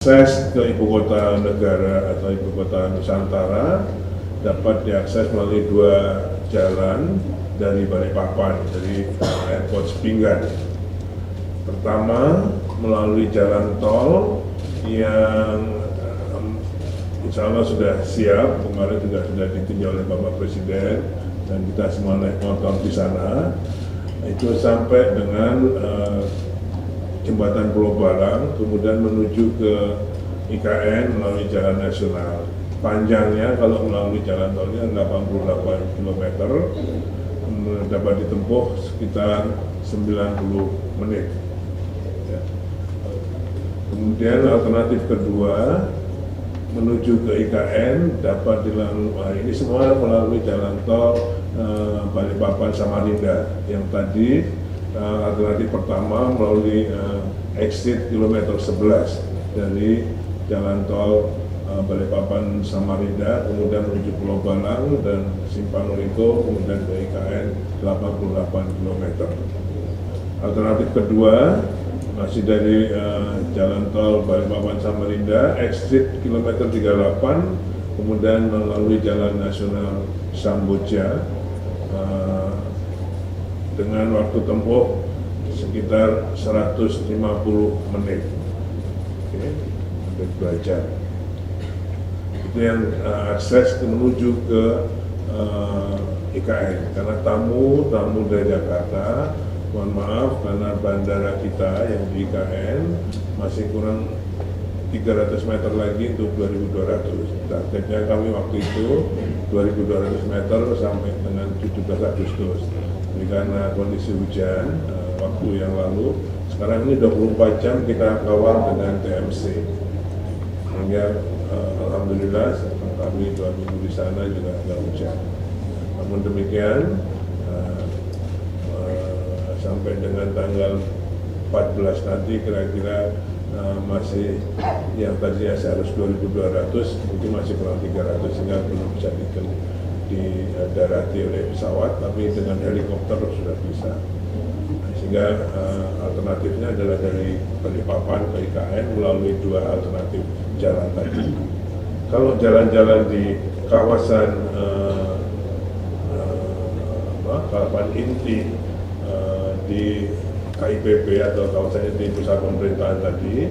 Akses ke ibu kota negara atau ibu kota Nusantara dapat diakses melalui dua jalan dari Balikpapan, dari Airport Sepinggan. Pertama, melalui jalan tol yang insya Allah sudah siap, kemarin juga sudah ditinjau oleh Bapak Presiden dan kita semua naik motor di sana. Itu sampai dengan Jembatan Pulau Balang, kemudian menuju ke IKN melalui jalan nasional. Panjangnya kalau melalui jalan tolnya 88 km, dapat ditempuh sekitar 90 menit. Ya. Kemudian alternatif kedua, menuju ke IKN dapat dilalui, ini semua melalui jalan tol Balikpapan Samarinda yang tadi. Alternatif pertama melalui exit kilometer 11 dari jalan tol Balikpapan Samarinda, kemudian menuju Pulau Balang dan Simpang Lito, kemudian ke IKN 88 km. Alternatif kedua masih dari jalan tol Balikpapan Samarinda, exit kilometer 38, kemudian melalui jalan nasional Samboja dengan waktu tempuh sekitar 150 menit. Oke, hampir 2 jam. Itu yang akses menuju ke IKN. Karena tamu dari Jakarta, mohon maaf karena bandara kita yang di IKN masih kurang 300 meter lagi untuk 2.200. Targetnya kami waktu itu 2.200 meter sampai dengan 17 Agustus. Jadi karena kondisi hujan waktu yang lalu, sekarang ini 24 jam kita kawal dengan TMC. Sehingga alhamdulillah kami 2 minggu di sana juga nggak hujan. Namun demikian sampai dengan tanggal 14 nanti kira-kira masih yang tadinya seharus 2.200 mungkin masih kurang 300 sehingga belum bisa didarati oleh pesawat, tapi dengan helikopter sudah bisa. Sehingga alternatifnya adalah dari Balikpapan ke IKN melalui 2 alternatif jalan tadi. Kalau jalan-jalan di kawasan kawasan inti di KIPP atau kawasan inti pusat pemerintahan tadi,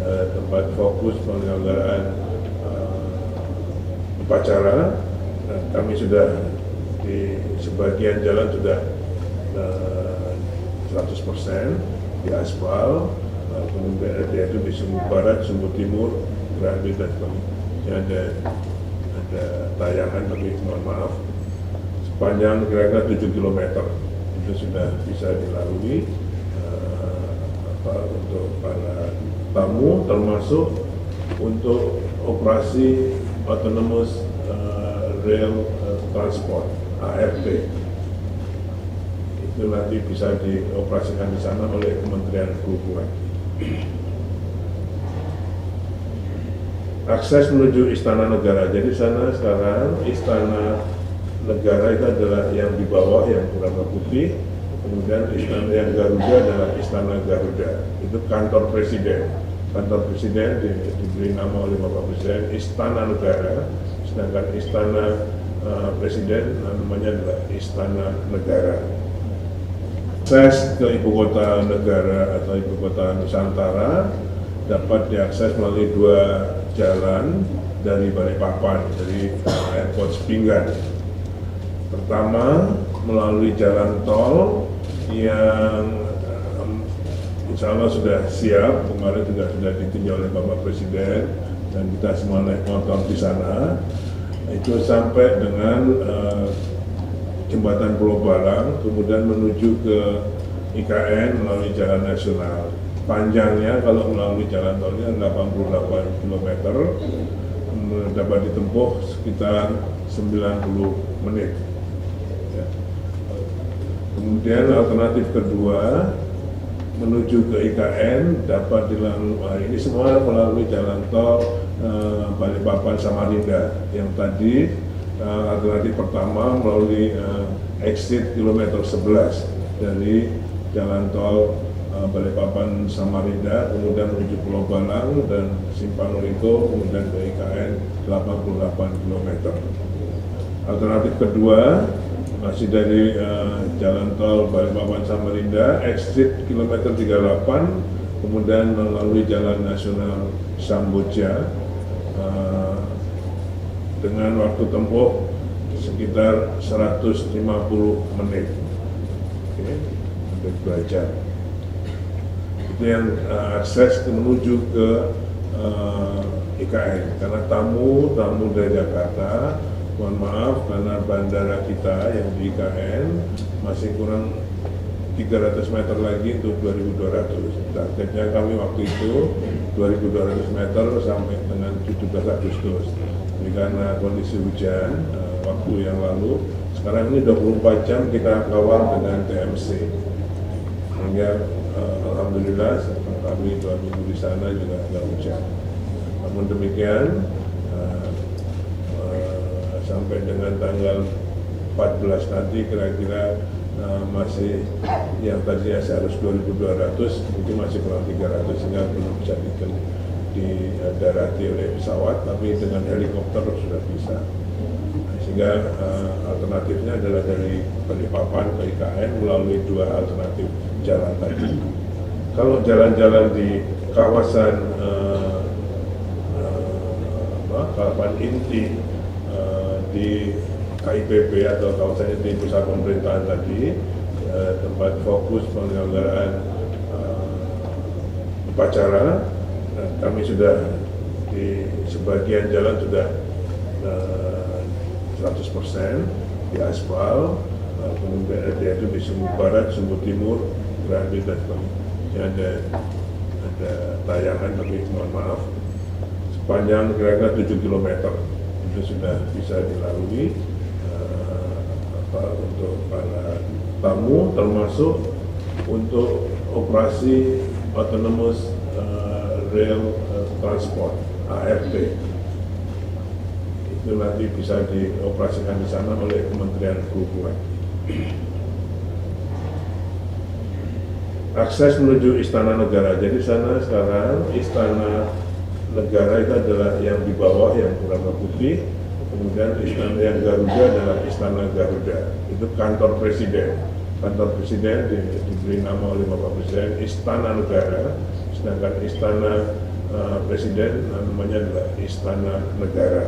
tempat fokus penyelenggaraan upacara, kami sudah di sebagian jalan sudah 100% di aspal, kemudian yaitu di Sumur Barat, Sumur Timur, Granit dan sebagainya. Ada tayangan, tapi mohon maaf, sepanjang kira-kira 7 km itu sudah bisa dilalui untuk para tamu, termasuk untuk operasi autonomous rail transport ART. Itu nanti bisa dioperasikan di sana oleh Kementerian Perhubungan. Akses menuju Istana Negara. Jadi sana sekarang Istana Negara itu adalah yang di bawah yang warna putih. Kemudian istana yang Garuda adalah Istana Garuda. Itu kantor presiden. Kantor presiden diberi nama oleh Bapak Presiden Istana Negara. Sedangkan Istana Presiden namanya adalah Istana Negara. Akses ke ibu kota negara atau ibu kota Nusantara dapat diakses melalui 2 jalan dari Balikpapan, dari Airport Sepinggan. Pertama, melalui jalan tol yang insya Allah sudah siap, kemarin juga sudah ditinjau oleh Bapak Presiden dan kita semua naik motor di sana. Itu sampai dengan Jembatan Pulau Balang, kemudian menuju ke IKN melalui jalan nasional. Panjangnya kalau melalui jalan tolnya 88 km, dapat ditempuh sekitar 90 menit. Ya. Kemudian alternatif kedua, menuju ke IKN dapat dilalui, ini semua melalui jalan tol Balikpapan Samarinda yang tadi. Alternatif pertama melalui exit kilometer 11 dari jalan tol Balikpapan Samarinda, kemudian menuju Pulau Balang dan Simpang Lito, kemudian ke IKN 88 km. Alternatif kedua masih dari jalan tol Balikpapan Samarinda, exit kilometer 38, kemudian melalui jalan nasional Samboja dengan waktu tempuh sekitar 150 menit. Oke, untuk belajar. Itu yang akses menuju ke IKN, karena tamu dari Jakarta, mohon maaf karena bandara kita yang di IKN masih kurang 300 meter lagi untuk 2.200. Targetnya kami waktu itu 2.200 meter sampai dengan 17 Agustus. Jadi karena kondisi hujan waktu yang lalu, sekarang ini 24 jam kita kawal dengan TMC. Sehingga alhamdulillah kami 2 minggu di sana juga nggak hujan. Namun demikian sampai dengan tanggal 14 nanti kira-kira masih yang tadinya seharus 2.200 mungkin masih kurang 300 sehingga belum bisa didarati oleh pesawat, tapi dengan helikopter sudah bisa. Sehingga alternatifnya adalah dari Balikpapan ke IKN melalui 2 alternatif jalan tadi. Kalau jalan-jalan di kawasan kawasan inti di KIPP atau kawasan inti pusat pemerintahan tadi, tempat fokus penyelenggaraan upacara, kami sudah di sebagian jalan sudah 100% di aspal, kemudian yaitu di Sumur Barat, Sumur Timur, Granit dan sebagainya. Ada tayangan, tapi mohon maaf, sepanjang kira-kira 7 km itu sudah bisa dilalui untuk para tamu, termasuk untuk operasi autonomous rail transport ART. Itu nanti bisa dioperasikan di sana oleh Kementerian Perhubungan. Akses menuju Istana Negara. Jadi sana sekarang Istana Negara itu adalah yang di bawah yang warna putih, kemudian istana yang Garuda adalah Istana Garuda. Itu kantor presiden. Kantor presiden diberi nama oleh Bapak Presiden Istana Negara, sedangkan Istana Presiden namanya adalah Istana Negara.